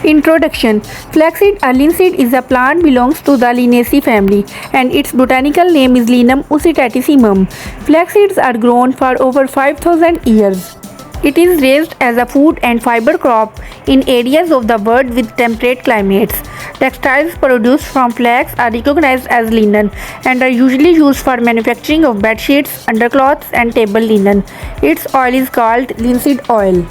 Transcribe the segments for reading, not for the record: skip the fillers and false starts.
Introduction. Flaxseed or linseed is a plant belongs to the Linaceae family and its botanical name is Linum usitatissimum. Flax seeds are grown for over 5000 years. It is raised as a food and fiber crop in areas of the world with temperate climates. Textiles produced from flax are recognized as linen and are usually used for manufacturing of bed sheets, undercloths and table linen. Its oil is called linseed oil.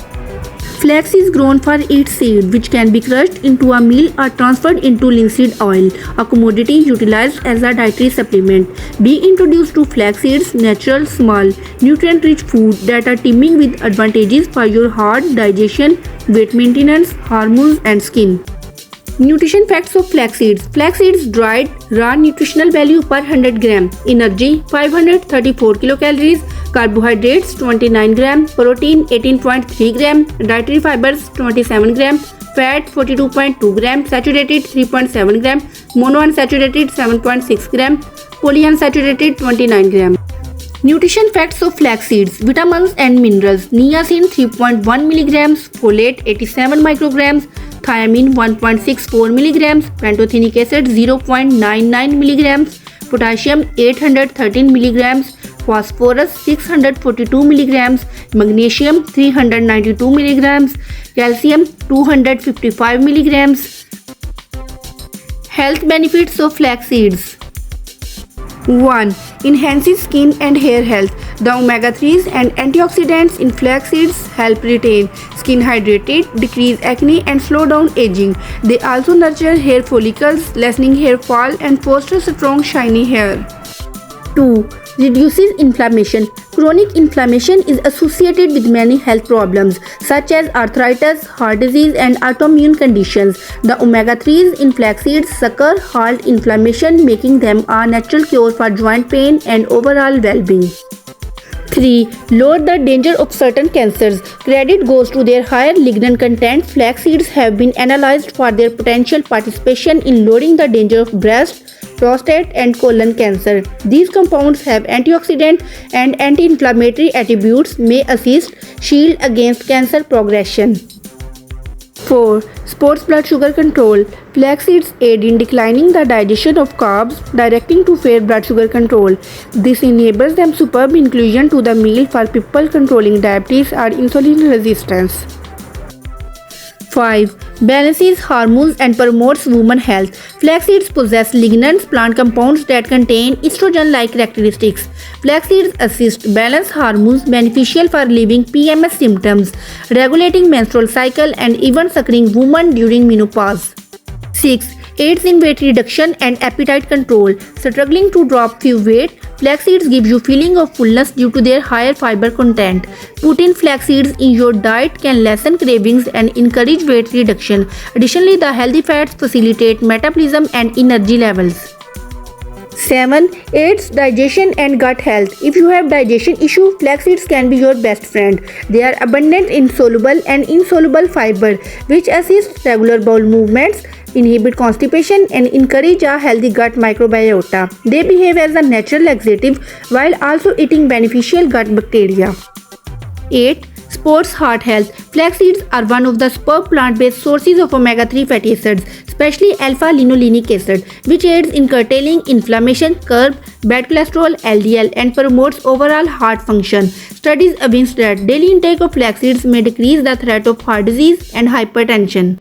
Flax is grown for its seed, which can be crushed into a meal or transferred into linseed oil, a commodity utilized as a dietary supplement. Be introduced to flax seeds, natural, small, nutrient-rich food that are teeming with advantages for your heart, digestion, weight maintenance, hormones, and skin. Nutrition facts of flax seeds. Flax seeds dried, raw nutritional value per 100 gram. Energy 534 kilocalories. Carbohydrates 29 gram. Protein 18.3 gram. Dietary fibers 27 gram. Fat 42.2 gram. Saturated 3.7 gram. Monounsaturated 7.6 gram. Polyunsaturated 29 gram. Nutrition facts of flax seeds. Vitamins and minerals. Niacin 3.1 milligrams. Folate 87 micrograms. Thiamine 1.64 milligrams, pantothenic acid 0.99 milligrams, potassium 813 milligrams, phosphorus 642 milligrams, magnesium 392 milligrams, calcium 255 milligrams. Health benefits of flax seeds. 1. Enhances skin and hair health. The omega-3s and antioxidants in flax seeds help retain skin hydrated, decrease acne and slow down aging. They also nurture hair follicles, lessening hair fall and foster strong shiny hair. 2. Reduces inflammation. Chronic inflammation is associated with many health problems such as arthritis, heart disease and autoimmune conditions. The omega-3s in flax seeds succor halt inflammation, making them a natural cure for joint pain and overall well-being. 3. Lower the danger of certain cancers. Credit goes to their higher lignin content. Flax seeds have been analyzed for their potential participation in lowering the danger of breast, prostate and colon cancer. These compounds have antioxidant and anti-inflammatory attributes, may assist shield against cancer progression. 4. Supports blood sugar control. Flax seeds aid in declining the digestion of carbs, directing to fair blood sugar control. This enables them superb inclusion to the meal for people controlling diabetes or insulin resistance. 5. Balances hormones and promotes woman health. Flax seeds possess lignans, plant compounds that contain estrogen-like characteristics. Flax seeds assist balance hormones, beneficial for relieving PMS symptoms, regulating menstrual cycle and even suckling women during menopause. 6. Aids in weight reduction and appetite control. Struggling to drop few weight, flax seeds give you feeling of fullness due to their higher fiber content. Putting flax seeds in your diet can lessen cravings and encourage weight reduction. Additionally, the healthy fats facilitate metabolism and energy levels. 7. Aids digestion and gut health. If you have digestion issue, flax seeds can be your best friend. They are abundant in soluble and insoluble fiber, which assist regular bowel movements, inhibit constipation and encourage a healthy gut microbiota. They behave as a natural laxative while also eating beneficial gut bacteria. 8. Supports heart health. Flax seeds are one of the superb plant-based sources of omega-3 fatty acids, especially alpha-linolenic acid, which aids in curtailing inflammation, curb bad cholesterol (LDL), and promotes overall heart function. Studies evince that daily intake of flax seeds may decrease the threat of heart disease and hypertension.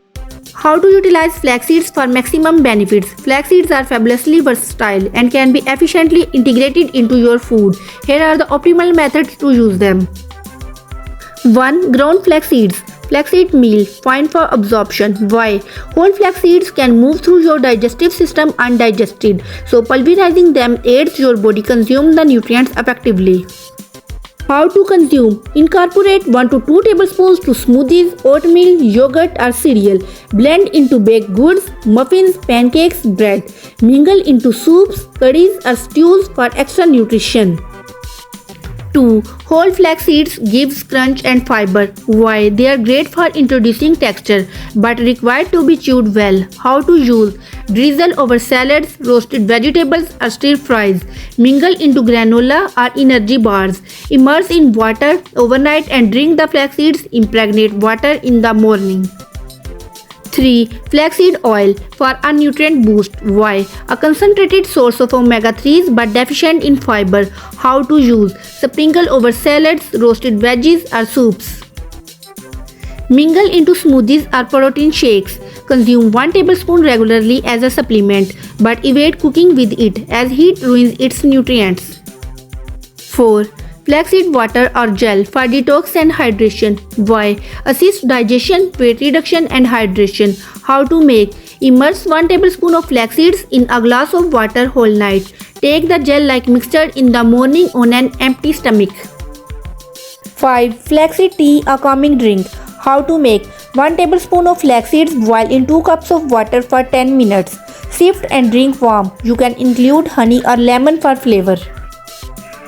How to utilize flax seeds for maximum benefits. Flax seeds are fabulously versatile and can be efficiently integrated into your food. Here are the optimal methods to use them. 1. Ground flax seeds. Flaxseed meal, fine for absorption. Why? Whole flax seeds can move through your digestive system undigested, so pulverizing them aids your body consume the nutrients effectively. How to consume? Incorporate 1 to 2 tablespoons to smoothies, oatmeal, yogurt or cereal. Blend into baked goods, muffins, pancakes, bread. Mingle into soups, curries or stews for extra nutrition. 2. Whole flax seeds gives crunch and fiber. Why? They are great for introducing texture but required to be chewed well. How to use? Drizzle over salads, roasted vegetables or stir fries. Mingle into granola or energy bars. Immerse in water overnight and drink the flax seeds. Impregnate water in the morning. 3. 3. Flaxseed oil for a nutrient boost. Why? A concentrated source of omega-3s but deficient in fiber. How to use? Sprinkle over salads, roasted veggies or soups. Mingle into smoothies or protein shakes. Consume 1 tablespoon regularly as a supplement, but avoid cooking with it as heat ruins its nutrients. 4. Flaxseed water or gel for detox and hydration. Why? Assist digestion, weight reduction and hydration. How to make? Immerse 1 tablespoon of flax seeds in a glass of water whole night. Take the gel-like mixture in the morning on an empty stomach. 5. Flaxseed tea, a calming drink. How to make? 1 tablespoon of flax seeds boil in 2 cups of water for 10 minutes. Sift and drink warm. You can include honey or lemon for flavor.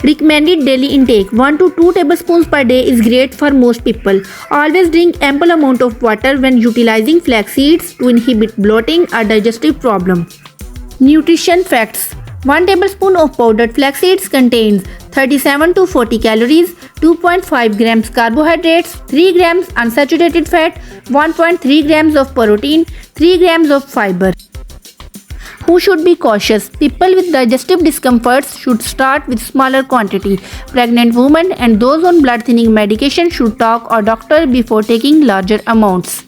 Recommended daily intake 1 to 2 tablespoons per day is great for most people. Always drink ample amount of water when utilizing flax seeds to inhibit bloating or digestive problem. Nutrition facts: 1 tablespoon of powdered flax seeds contains 37 to 40 calories, 2.5 grams carbohydrates, 3 grams unsaturated fat, 1.3 grams of protein, 3 grams of fiber. Who should be cautious? People with digestive discomforts should start with smaller quantity. Pregnant women and those on blood thinning medication should talk to a doctor before taking larger amounts.